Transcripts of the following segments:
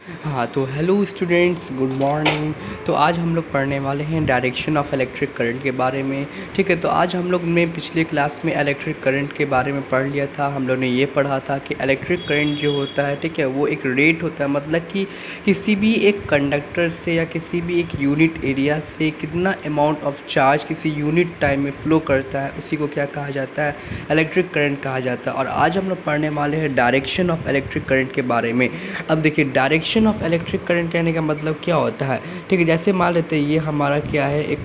हाँ, तो hello students, good morning. तो आज हम लोग पढ़ने वाले हैं डायरेक्शन ऑफ इलेक्ट्रिक करंट के बारे में। ठीक है, तो आज हम लोग ने पिछले क्लास में इलेक्ट्रिक करंट के बारे में पढ़ लिया था। हम लोग ने ये पढ़ा था कि इलेक्ट्रिक करंट जो होता है, ठीक है, वो एक रेट होता है, मतलब कि किसी भी एक कंडक्टर से या किसी भी एक यूनिट एरिया से कितना अमाउंट ऑफ चार्ज किसी यूनिट टाइम में फ़्लो करता है, उसी को क्या कहा जाता है, इलेक्ट्रिक करंट कहा जाता है। और आज हम लोग पढ़ने वाले हैं डायरेक्शन ऑफ इलेक्ट्रिक करंट के बारे में। अब देखिए, डायरेक्शन ऑफ इलेक्ट्रिक करंट कहने का मतलब क्या होता है। ठीक है, जैसे मान लेते हैं ये हमारा क्या है, एक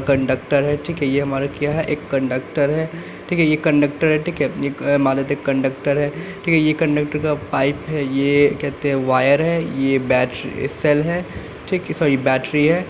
कंडक्टर है। ठीक है, ये हमारा क्या है, एक कंडक्टर है। ठीक है, ये कंडक्टर है। ठीक है, ये मान लेते हैं कंडक्टर है। ठीक है, ये कंडक्टर का पाइप है, ये कहते हैं वायर है, ये बैटरी सेल है। ठीक है, सॉरी बैटरी है।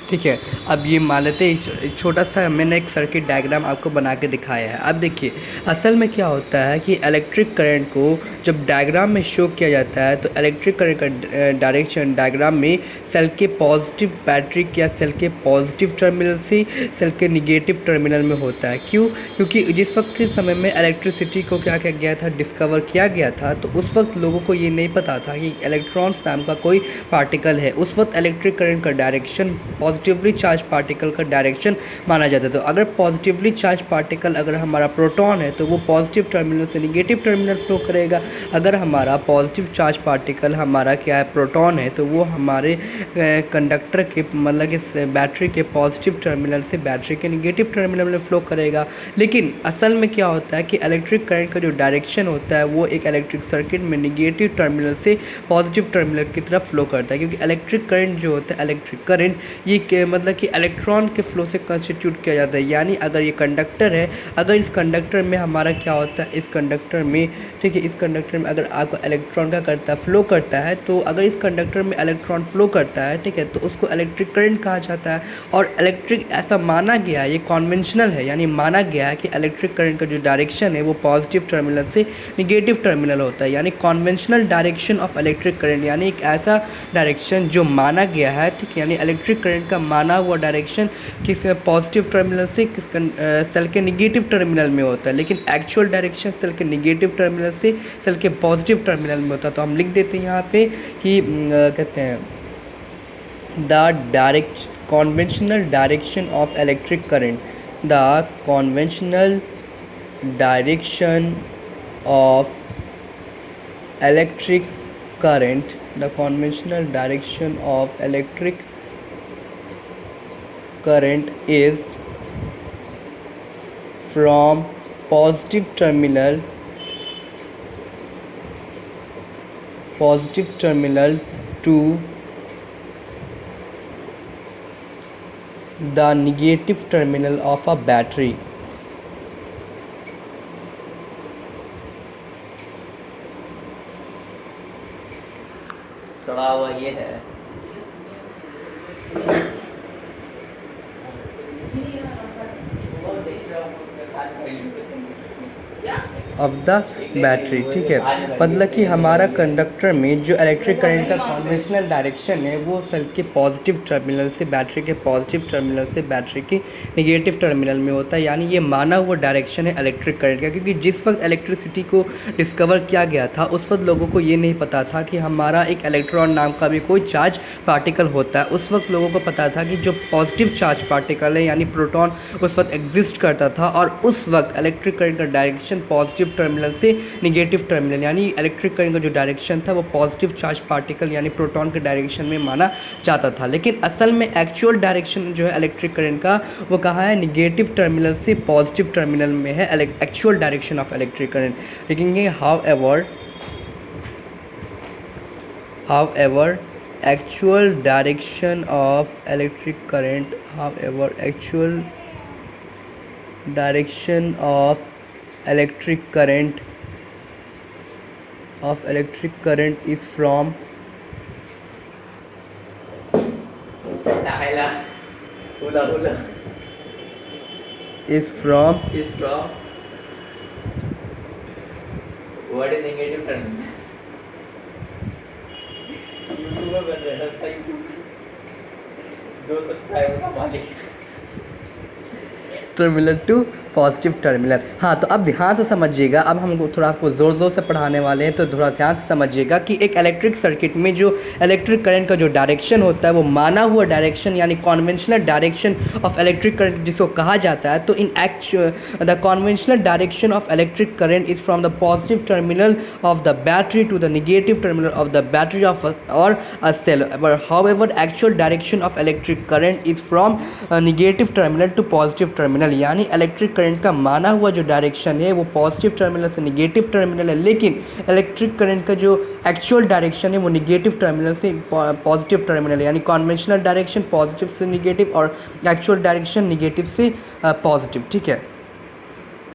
ठीक है, अब ये मान लेते हैं एक छोटा सा मैंने एक सर्किट डायग्राम आपको बना के दिखाया है। अब देखिए, असल में क्या होता है कि इलेक्ट्रिक करंट को जब डायग्राम में शो किया जाता है तो इलेक्ट्रिक करंट का डायरेक्शन डायग्राम में सेल के पॉजिटिव बैटरी या सेल के पॉजिटिव टर्मिनल से सेल के निगेटिव टर्मिनल में होता है। क्यों? क्योंकि जिस वक्त के समय में इलेक्ट्रिसिटी को क्या किया गया था, डिस्कवर किया गया था, तो उस वक्त लोगों को ये नहीं पता था कि इलेक्ट्रॉन्स नाम का कोई पार्टिकल है। उस वक्त इलेक्ट्रिक करंट का डायरेक्शन पॉजिटिवली चार्ज पार्टिकल का डायरेक्शन माना जाता है। तो अगर पॉजिटिवली चार्ज पार्टिकल अगर हमारा प्रोटॉन है तो वो पॉजिटिव टर्मिनल से निगेटिव टर्मिनल फ्लो करेगा। अगर हमारा पॉजिटिव चार्ज पार्टिकल हमारा क्या है, प्रोटॉन है, तो वो हमारे कंडक्टर के मतलब कि बैटरी के पॉजिटिव टर्मिनल से बैटरी के निगेटिव टर्मिनल में फ्लो करेगा। लेकिन असल में क्या होता है कि इलेक्ट्रिक करंट का जो डायरेक्शन होता है वो एक इलेक्ट्रिक सर्किट में निगेटिव टर्मिनल से पॉजिटिव टर्मिनल की तरफ फ्लो करता है। क्योंकि इलेक्ट्रिक करंट जो होता है, इलेक्ट्रिक करंट ये मतलब कि इलेक्ट्रॉन के फ्लो से कंस्टिट्यूट किया जाता है। यानी अगर ये कंडक्टर है, अगर इस कंडक्टर में हमारा क्या होता है, इस कंडक्टर में, ठीक है, इस कंडक्टर में अगर आपको इलेक्ट्रॉन का करता है, फ्लो करता है, तो अगर इस कंडक्टर में इलेक्ट्रॉन फ्लो करता है, ठीक है, तो उसको इलेक्ट्रिक करंट कहा जाता है। और इलेक्ट्रिक ऐसा माना गया है, ये कॉन्वेंशनल है, यानी माना गया है कि इलेक्ट्रिक करंट का जो डायरेक्शन है वो पॉजिटिव टर्मिनल से निगेटिव टर्मिनल होता है। यानी conventional direction of electric current, यानी एक ऐसा डायरेक्शन जो माना गया है, ठीक है, यानी इलेक्ट्रिक करंट का माना हुआ डायरेक्शन किस पॉजिटिव टर्मिनल से किस सेल के निगेटिव टर्मिनल में होता है। लेकिन एक्चुअल डायरेक्शन सेल के निगेटिव टर्मिनल से सेल के पॉजिटिव टर्मिनल में होता है। तो हम लिख देते हैं यहाँ पे कि कहते हैं the conventional direction of electric current, the conventional direction of electric current, the conventional direction of electric current is from positive terminal to the negative terminal of a battery. सड़ा हुआ ये है। Of the battery. ठीक है, मतलब कि हमारा conductor में जो इलेक्ट्रिक करंट का कॉन्वेंशनल डायरेक्शन है वो सेल के पॉजिटिव टर्मिनल से बैटरी के पॉजिटिव टर्मिनल से बैटरी के निगेटिव टर्मिनल में होता है। यानी ये माना हुआ डायरेक्शन है इलेक्ट्रिक करंट का। क्योंकि जिस वक्त इलेक्ट्रिसिटी को डिस्कवर किया गया था उस वक्त लोगों को ये नहीं पता था कि हमारा एक इलेक्ट्रॉन नाम का भी कोई चार्ज पार्टिकल होता है। उस वक्त लोगों को पता था कि जो पॉजिटिव चार्ज पार्टिकल है यानी प्रोटॉन उस वक्त एग्जिस्ट करता था। और उस वक्त इलेक्ट्रिक करंट का डायरेक्शन पॉजिटिव टर्मिनल से निगेटिव टर्मिनल, यानी इलेक्ट्रिक करंट का जो डायरेक्शन था वो पॉजिटिव चार्ज पार्टिकल यानी प्रोटॉन के डायरेक्शन में माना जाता था। लेकिन असल में एक्चुअल डायरेक्शन जो है इलेक्ट्रिक करंट का वो कहाँ है, निगेटिव टर्मिनल से पॉजिटिव टर्मिनल में है actual direction of electric current. लेकिन however actual direction of electric current, however actual direction of electric current is from hula hula is from what is negative term? YouTuber बन रहे हैं subscribe 2 subscriber का मालिक। Terminal to positive terminal. हाँ, तो अब ध्यान से समझिएगा, अब हम थोड़ा आपको ज़ोर ज़ोर से पढ़ाने वाले हैं, तो थोड़ा ध्यान से समझिएगा कि एक इलेक्ट्रिक सर्किट में जो इलेक्ट्रिक करंट का जो डायरेक्शन होता है वो माना हुआ डायरेक्शन यानी conventional direction of electric current जिसको कहा जाता है। तो in actual the conventional direction of electric current is from the positive terminal of the battery to the negative terminal of the battery of और a cell. But however, actual direction of electric current is from negative terminal to positive terminal, यानी electric current का माना हुआ जो direction है वो positive terminal से negative terminal है, लेकिन इलेक्ट्रिक करंट का जो एक्चुअल डायरेक्शन है वो नेगेटिव टर्मिनल से पॉजिटिव टर्मिनल है, यानी कॉन्वेंशनल डायरेक्शन पॉजिटिव से नेगेटिव और एक्चुअल डायरेक्शन नेगेटिव से पॉजिटिव। ठीक है।